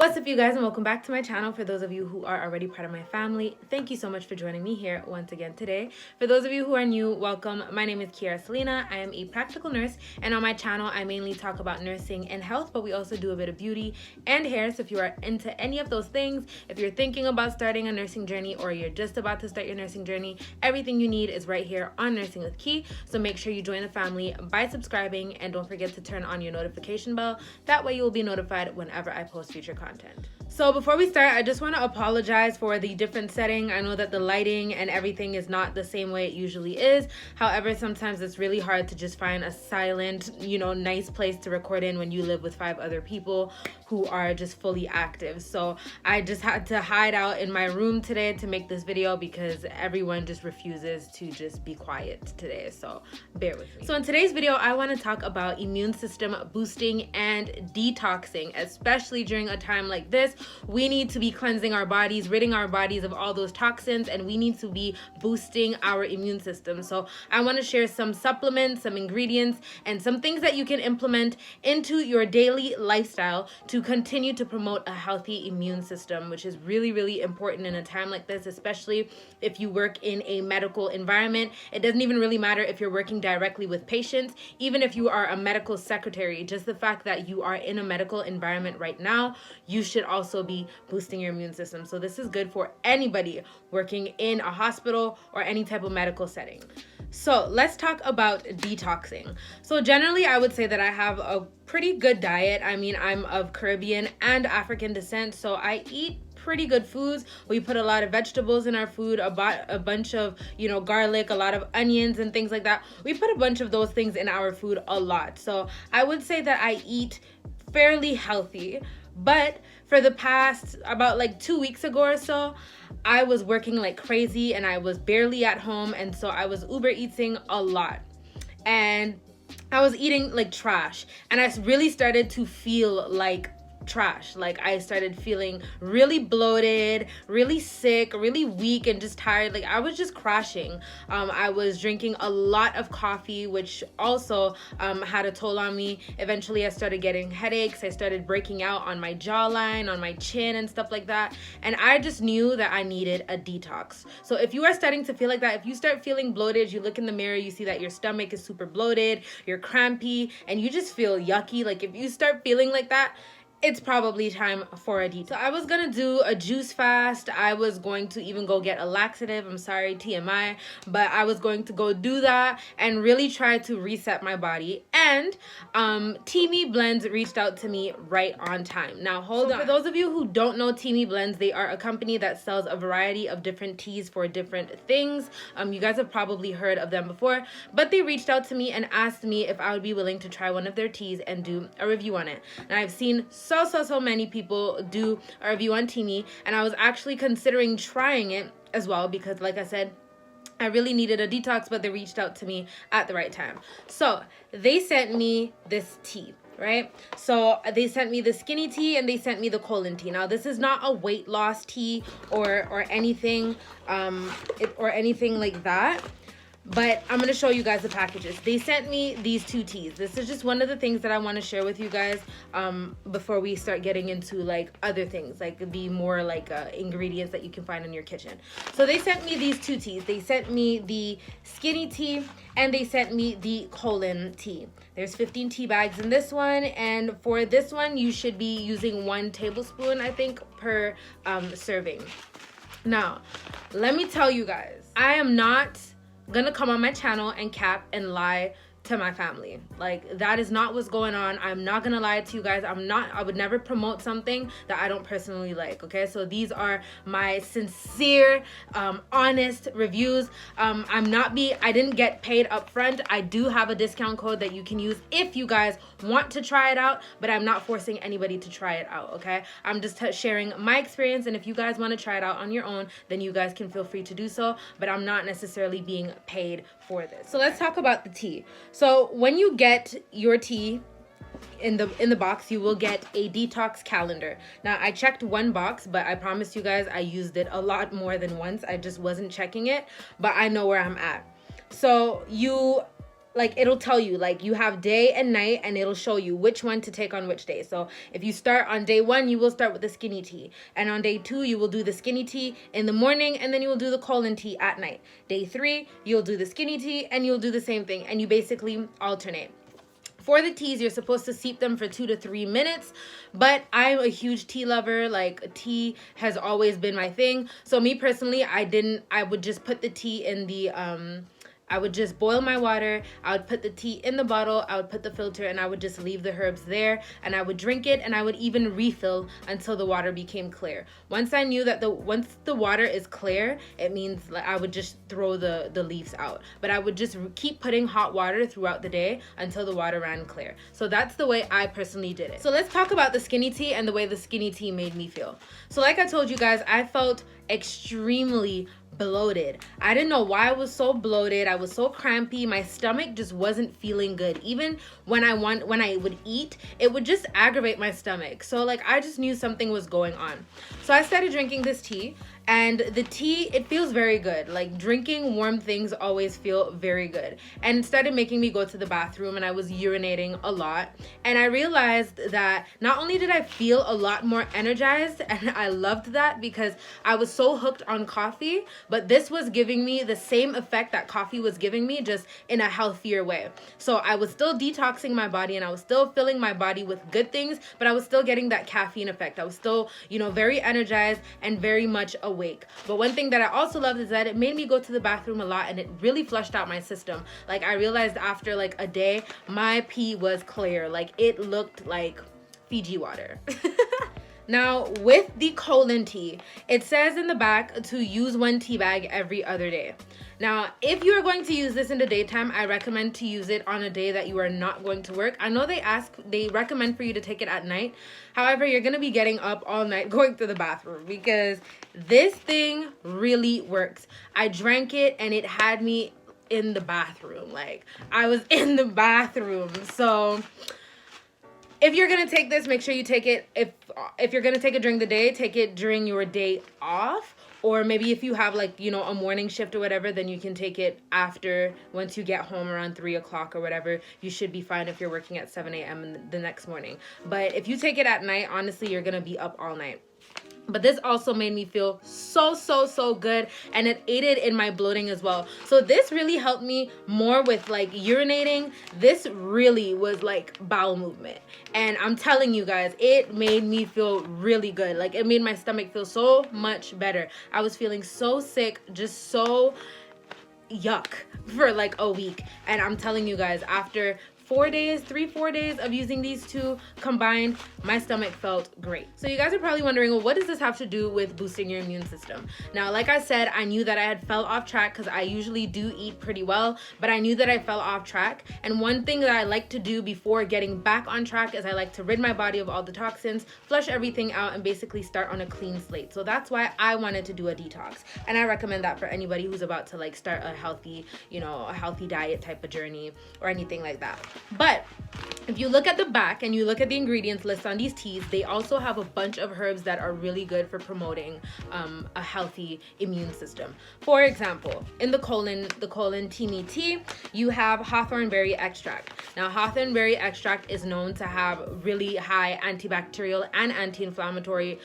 What's up, you guys, and welcome back to my channel. For those of you who are already part of my family, thank you so much for joining me here once again today. For those of you who are new, welcome. My name is Kiara Selena. I am a practical nurse, and on my channel I mainly talk about nursing and health, but we also do a bit of beauty and hair. So if you are into any of those things, if you're thinking about starting a nursing journey or you're just about to start your nursing journey, everything you need is right here on Nursing with Key. So make sure you join the family by subscribing, and don't forget to turn on your notification bell. That way you will be notified whenever I post future content. So before we start, I just want to apologize for the different setting. I know that the lighting and everything is not the same way it usually is. However, sometimes it's really hard to just find a silent, nice place to record in when you live with 5 other people who are just fully active. So I just had to hide out in my room today to make this video because everyone just refuses to just be quiet today. So bear with me. So in today's video, I want to talk about immune system boosting and detoxing, especially during a time like this. We need to be cleansing our bodies, ridding our bodies of all those toxins, and we need to be boosting our immune system. So I want to share some supplements, some ingredients, and some things that you can implement into your daily lifestyle to continue to promote a healthy immune system, which is really, really important in a time like this, especially if you work in a medical environment. It doesn't even really matter if you're working directly with patients, even if you are a medical secretary. Just the fact that you are in a medical environment right now, you should also be boosting your immune system. So this is good for anybody working in a hospital or any type of medical setting. So let's talk about detoxing. So generally, I would say that I have a pretty good diet. I mean, I'm of Caribbean and African descent, so I eat pretty good foods. We put a lot of vegetables in our food, a bunch of, garlic, a lot of onions and things like that. We put a bunch of those things in our food a lot. So I would say that I eat fairly healthy. But for the past about like 2 weeks ago or so, I was working like crazy and I was barely at home. And so I was Uber eating a lot. And I was eating like trash. And I really started to feel like trash. Like I started feeling really bloated, really sick, really weak, and just tired. Like I was just crashing. I was drinking a lot of coffee, which also had a toll on me. Eventually I started getting headaches. I started breaking out on my jawline, on my chin and stuff like that. And I just knew that I needed a detox. So if you are starting to feel like that, if you start feeling bloated, you look in the mirror, you see that your stomach is super bloated, you're crampy, and you just feel yucky. Like if you start feeling like that, it's probably time for a detox. So I was gonna do a juice fast. I was going to even go get a laxative. I'm sorry, TMI, but I was going to go do that and really try to reset my body. And TEAMI blends reached out to me right on time. Now hold on. For those of you who don't know TEAMI blends, they are a company that sells a variety of different teas for different things. You guys have probably heard of them before, but they reached out to me and asked me if I would be willing to try one of their teas and do a review on it. And I've seen so many people do a review on TEAMI, and I was actually considering trying it as well because, like I said, I really needed a detox, but they reached out to me at the right time. So they sent me this tea, right? So they sent me the skinny tea and they sent me the colon tea. Now this is not a weight loss tea or anything like that. But I'm going to show you guys the packages. They sent me these 2 teas. This is just one of the things that I want to share with you guys before we start getting into like other things, like the more like ingredients that you can find in your kitchen. So they sent me these 2 teas. They sent me the skinny tea and they sent me the colon tea. There's 15 tea bags in this one, and for this one you should be using 1 tablespoon, I think, per serving. Now, let me tell you guys, I am not gonna come on my channel and cap and lie to my family. Like, that is not what's going on. I'm not gonna lie to you guys. I would never promote something that I don't personally like, okay? So these are my sincere, honest reviews. I didn't get paid up front. I do have a discount code that you can use if you guys want to try it out, but I'm not forcing anybody to try it out, okay? I'm just sharing my experience, and if you guys want to try it out on your own, then you guys can feel free to do so, but I'm not necessarily being paid for this. So let's talk about the tea. So when you get your tea in the box, you will get a detox calendar. Now I checked 1 box, but I promise you guys I used it a lot more than once. I just wasn't checking it, but I know where I'm at. So you like it'll tell you like you have day and night, and it'll show you which one to take on which day. So if you start on day 1, you will start with the skinny tea, and on day 2 you will do the skinny tea in the morning, and then you will do the colon tea at night. Day 3 you'll do the skinny tea, and you'll do the same thing, and you basically alternate. For the teas, you're supposed to steep them for 2 to 3 minutes, but I'm a huge tea lover. Like, tea has always been my thing. So me personally, I would just put the tea in the I would just boil my water, I would put the tea in the bottle, I would put the filter, and I would just leave the herbs there, and I would drink it, and I would even refill until the water became clear. Once I knew that once the water is clear, it means like I would just throw the leaves out. But I would just keep putting hot water throughout the day until the water ran clear. So that's the way I personally did it. So let's talk about the skinny tea and the way the skinny tea made me feel. So like I told you guys, I felt extremely bloated. I didn't know why I was so bloated. I was so crampy. My stomach just wasn't feeling good. Even when I would eat, it would just aggravate my stomach. So like I just knew something was going on. So I started drinking this tea, and the tea, it feels very good. Like drinking warm things always feel very good. And it started making me go to the bathroom, and I was urinating a lot. And I realized that not only did I feel a lot more energized, and I loved that because I was so hooked on coffee, but this was giving me the same effect that coffee was giving me, just in a healthier way. So I was still detoxing my body, and I was still filling my body with good things, but I was still getting that caffeine effect. I was still, very energized and very much awake. But one thing that I also loved is that it made me go to the bathroom a lot, and it really flushed out my system. Like I realized after like a day, my pee was clear. Like it looked like Fiji water. Now, with the colon tea, it says in the back to use 1 tea bag every other day. Now, if you are going to use this in the daytime, I recommend to use it on a day that you are not going to work. I know they recommend for you to take it at night. However, you're going to be getting up all night going to the bathroom because this thing really works. I drank it and it had me in the bathroom. Like, I was in the bathroom. So if you're going to take this, make sure you take it. If you're going to take it during the day, take it during your day off. Or maybe if you have like, a morning shift or whatever, then you can take it after, once you get home around 3 o'clock or whatever. You should be fine if you're working at 7 a.m. the next morning. But if you take it at night, honestly, you're going to be up all night. But this also made me feel so good, and it aided in my bloating as well. So this really helped me more with like urinating. This really was like bowel movement, and I'm telling you guys, it made me feel really good. Like it made my stomach feel so much better. I was feeling so sick, just so yuck for like a week, and I'm telling you guys, after 4 days of using these two combined, my stomach felt great. So you guys are probably wondering, well, what does this have to do with boosting your immune system? Now, like I said, I knew that I had fell off track because I usually do eat pretty well, but I knew that I fell off track. And one thing that I like to do before getting back on track is I like to rid my body of all the toxins, flush everything out, and basically start on a clean slate. So that's why I wanted to do a detox. And I recommend that for anybody who's about to like start a healthy, a healthy diet type of journey or anything like that. But if you look at the back and you look at the ingredients list on these teas, they also have a bunch of herbs that are really good for promoting a healthy immune system. For example, in the colon TEAMI tea, you have hawthorn berry extract. Now, hawthorn berry extract is known to have really high antibacterial and anti-inflammatory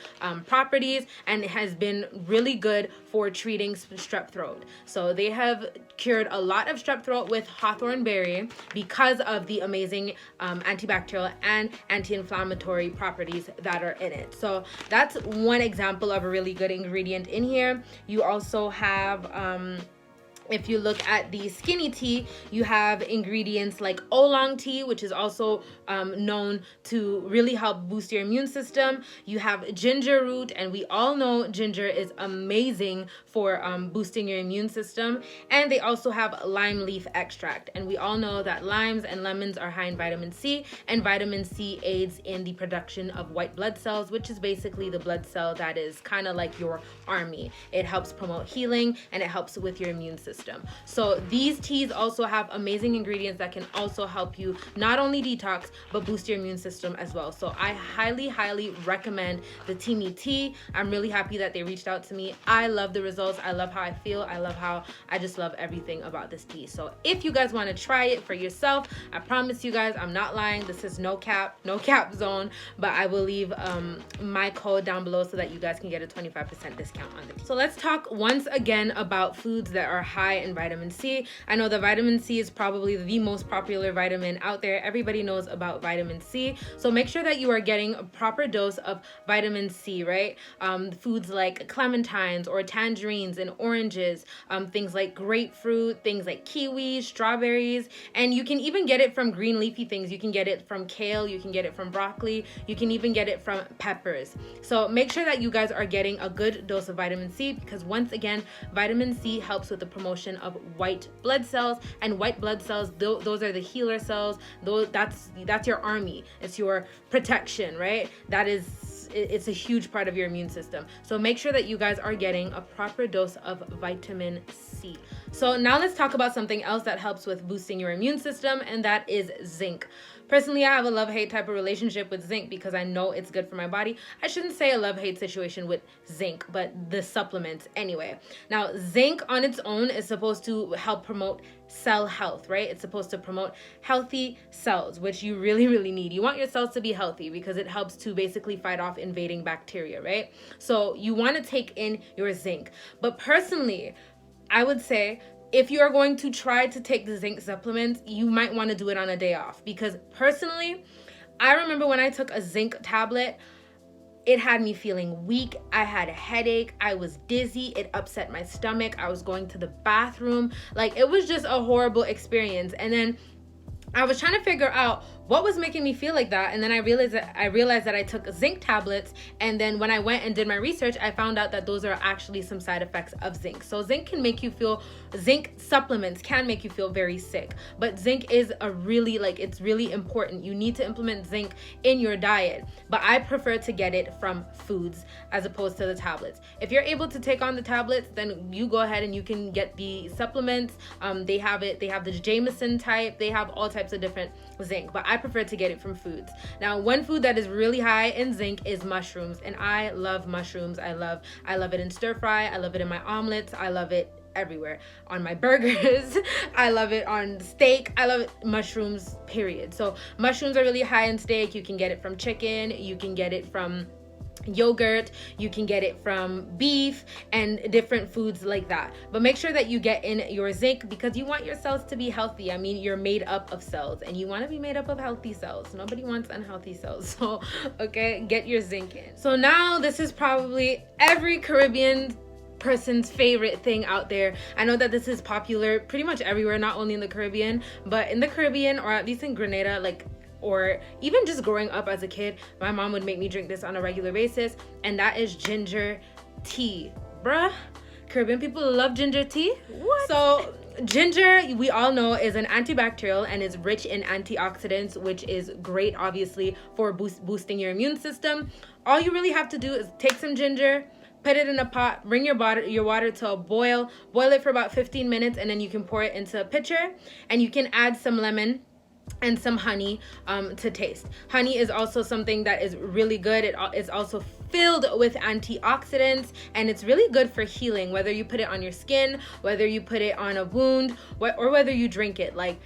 properties, and it has been really good for treating strep throat. So they have cured a lot of strep throat with hawthorn berry because of the amazing antibacterial and anti-inflammatory properties that are in it. So that's one example of a really good ingredient in here. You also have if you look at the skinny tea, you have ingredients like oolong tea, which is also known to really help boost your immune system. You have ginger root, and we all know ginger is amazing for boosting your immune system. And they also have lime leaf extract, and we all know that limes and lemons are high in vitamin C, and vitamin C aids in the production of white blood cells, which is basically the blood cell that is kind of like your army. It helps promote healing, and it helps with your immune system. system. So these teas also have amazing ingredients that can also help you not only detox, but boost your immune system as well. So I highly recommend the TEAMI tea. I'm really happy that they reached out to me. I love the results. I love how I feel. I just love everything about this tea. So if you guys want to try it for yourself, I promise you guys, I'm not lying. This is no cap zone, but I will leave my code down below so that you guys can get a 25% discount on the tea. So let's talk once again about foods that are high in vitamin C. I know the vitamin C is probably the most popular vitamin out there. Everybody knows about vitamin C. So make sure that you are getting a proper dose of vitamin C, right? Foods like clementines or tangerines and oranges, things like grapefruit, things like kiwis, strawberries, and you can even get it from green leafy things. You can get it from kale, you can get it from broccoli, you can even get it from peppers. So make sure that you guys are getting a good dose of vitamin C, because once again, vitamin C helps with the promotion of white blood cells, and white blood cells, those are the healer cells. That's your army. It's your protection, right? It's a huge part of your immune system. So make sure that you guys are getting a proper dose of vitamin C. So now let's talk about something else that helps with boosting your immune system, and that is zinc. Personally, I have a love-hate type of relationship with zinc because I know it's good for my body. I shouldn't say a love-hate situation with zinc, but the supplements anyway. Now, zinc on its own is supposed to help promote cell health, right? It's supposed to promote healthy cells, which you really need. You want your cells to be healthy because it helps to basically fight off invading bacteria, right? So you want to take in your zinc. But personally, I would say if you are going to try to take the zinc supplements, you might want to do it on a day off, because personally, I remember when I took a zinc tablet, it had me feeling weak. I had a headache. I was dizzy. It upset my stomach. I was going to the bathroom. Like, it was just a horrible experience. And then I was trying to figure out what was making me feel like that, and then I realized that I took zinc tablets, and then when I went and did my research, I found out that those are actually some side effects of zinc. So zinc supplements can make you feel very sick, but zinc is it's really important. You need to implement zinc in your diet, but I prefer to get it from foods as opposed to the tablets. If you're able to take on the tablets, then you go ahead and you can get the supplements. They have the Jameson type, they have all types of different zinc, but I prefer to get it from foods. Now, one food that is really high in zinc is mushrooms, and I love mushrooms. I love it in stir fry. I love it in my omelets. I love it everywhere, on my burgers. I love it on steak. I love mushrooms, period. So mushrooms are really high in steak. You can get it from chicken. You can get it from yogurt, you can get it from beef and different foods like that. But make sure that you get in your zinc, because you want your cells to be healthy. I mean, you're made up of cells, and you want to be made up of healthy cells. Nobody wants unhealthy cells. So okay, get your zinc in. So now this is probably every Caribbean person's favorite thing out there. I know that this is popular pretty much everywhere, not only in the Caribbean, but in the Caribbean, or at least in Grenada, or even just growing up as a kid, my mom would make me drink this on a regular basis, and that is ginger tea. Bruh, Caribbean people love ginger tea. What? So ginger, we all know, is an antibacterial and is rich in antioxidants, which is great, obviously, for boosting your immune system. All you really have to do is take some ginger, put it in a pot, bring your water to a boil it for about 15 minutes, and then you can pour it into a pitcher, and you can add some lemon and some honey to taste. Honey is also something that is really good. It is also filled with antioxidants, and it's really good for healing, whether you put it on your skin, whether you put it on a wound, or whether you drink it. Like,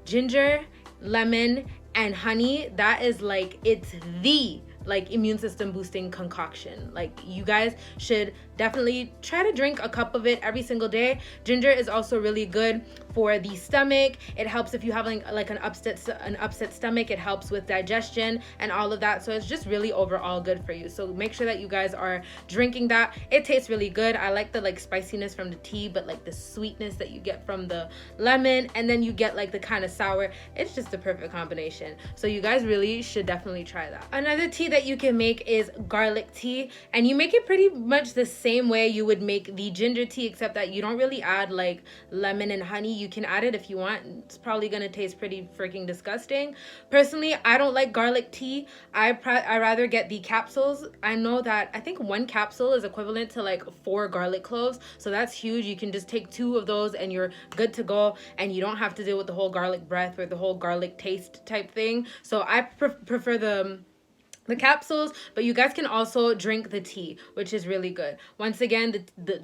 ginger, lemon, and honey, that is it's the immune system boosting concoction. You guys should definitely try to drink a cup of it every single day. Ginger is also really good for the stomach. It helps if you have an upset stomach. It helps with digestion and all of that. So it's just really overall good for you. So make sure that you guys are drinking that. It tastes really good. I like the spiciness from the tea, but the sweetness that you get from the lemon, and then you get the kind of sour. It's just the perfect combination. So you guys really should definitely try that. Another tea that you can make is garlic tea, and you make it pretty much the same way you would make the ginger tea, except that you don't really add like lemon and honey. You can add it if you want. It's probably gonna taste pretty freaking disgusting. Personally, I don't like garlic tea. I rather get the capsules. I know that I think one capsule is equivalent to like 4 garlic cloves, so that's huge. You can just take 2 of those and you're good to go, and you don't have to deal with the whole garlic breath or the whole garlic taste type thing. So I prefer the capsules, but you guys can also drink the tea, which is really good. Once again,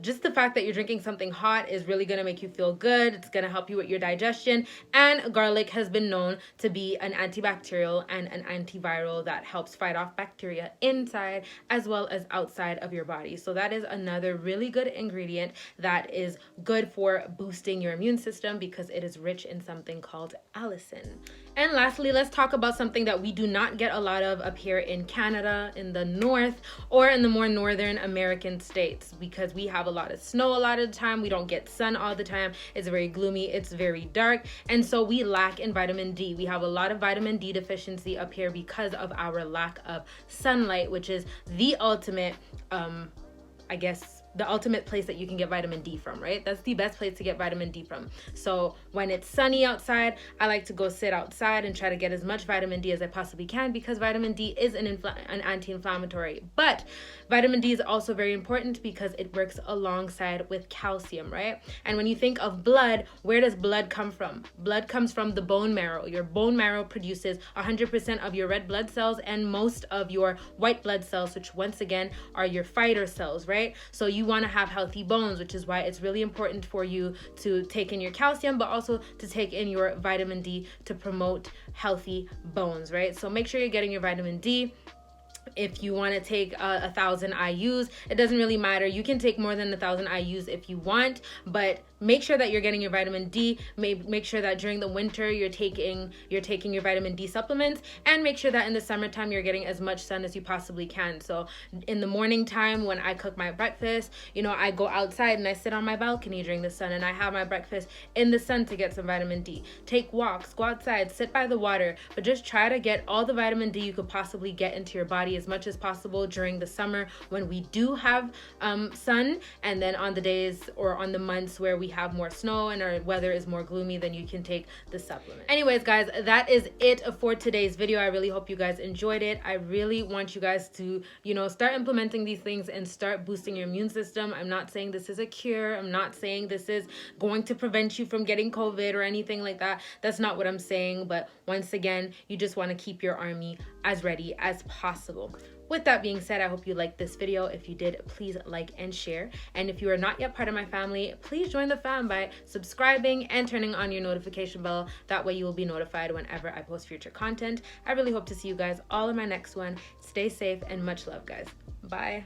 just the fact that you're drinking something hot is really going to make you feel good. It's going to help you with your digestion, and garlic has been known to be an antibacterial and an antiviral that helps fight off bacteria inside as well as outside of your body. So that is another really good ingredient that is good for boosting your immune system because it is rich in something called allicin. And lastly, let's talk about something that we do not get a lot of up here in Canada, in the north, or in the more northern American states, because we have a lot of snow a lot of the time. We don't get sun all the time. It's very gloomy. It's very dark. And so we lack in vitamin D. We have a lot of vitamin D deficiency up here because of our lack of sunlight, which is the ultimate, I guess, the ultimate place that you can get vitamin D from, right? That's the best place to get vitamin D from. So when it's sunny outside, I like to go sit outside and try to get as much vitamin D as I possibly can, because vitamin D is an anti-inflammatory. But vitamin D is also very important because it works alongside with calcium, right? And when you think of blood, where does blood come from? Blood comes from the bone marrow. Your bone marrow produces 100% of your red blood cells and most of your white blood cells, which once again are your fighter cells, right? So you want to have healthy bones, which is why it's really important for you to take in your calcium, but also to take in your vitamin D to promote healthy bones, right? So make sure you're getting your vitamin D. If you want to take 1,000 IUs, it doesn't really matter. You can take more than 1,000 IUs if you want, but make sure that you're getting your vitamin D. Make sure that during the winter you're taking your vitamin D supplements, and make sure that in the summertime you're getting as much sun as you possibly can. So in the morning time when I cook my breakfast, you know, I go outside and I sit on my balcony during the sun and I have my breakfast in the sun to get some vitamin D. Take walks, go outside, sit by the water, but just try to get all the vitamin D you could possibly get into your body as much as possible during the summer when we do have sun, and then on the days or on the months where we have more snow and our weather is more gloomy, then you can take the supplement. Anyways, guys, that is it for today's video. I really hope you guys enjoyed it. I really want you guys to, you know, start implementing these things and start boosting your immune system. I'm not saying this is a cure. I'm not saying this is going to prevent you from getting COVID or anything like that. That's not what I'm saying. But once again, you just want to keep your army as ready as possible. With that being said, I hope you liked this video. If you did, please like and share. And if you are not yet part of my family, please join the fam by subscribing and turning on your notification bell. That way you will be notified whenever I post future content. I really hope to see you guys all in my next one. Stay safe and much love, guys. Bye.